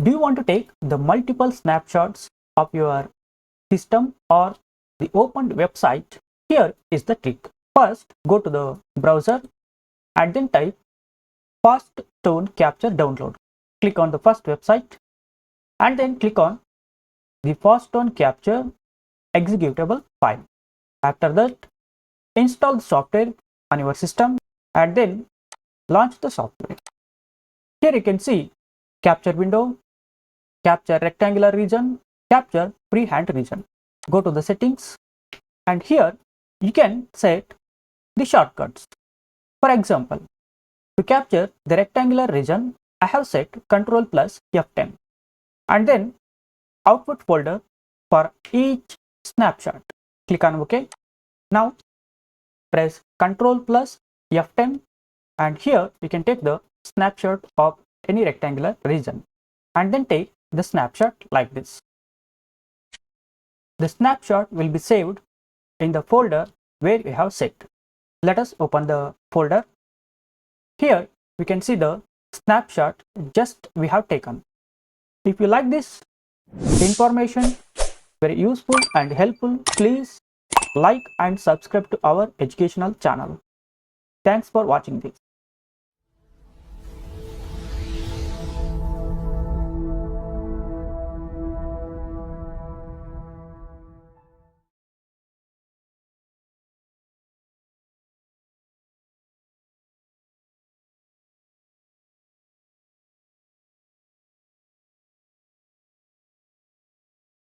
Do you want to take the multiple snapshots of your system or the opened website? Here is the trick. First, go to the browser and then type Faststone Capture Download. Click on the first website and then click on the Faststone Capture executable file. After that, install the software on your system and then launch the software. Here you can see capture window, capture rectangular region, capture freehand region. Go to the settings and here you can set the shortcuts. For example, to capture the rectangular region, I have set Ctrl plus F10 and then output folder for each snapshot. Click on OK. Now press Ctrl plus F10 and here you can take the snapshot of any rectangular region and then take the snapshot like this. The snapshot will be saved in the folder where you have set. Let us open the folder. Here we can see the snapshot just we have taken. If you like this information very useful and helpful, please like and subscribe to our educational channel. Thanks for watching this.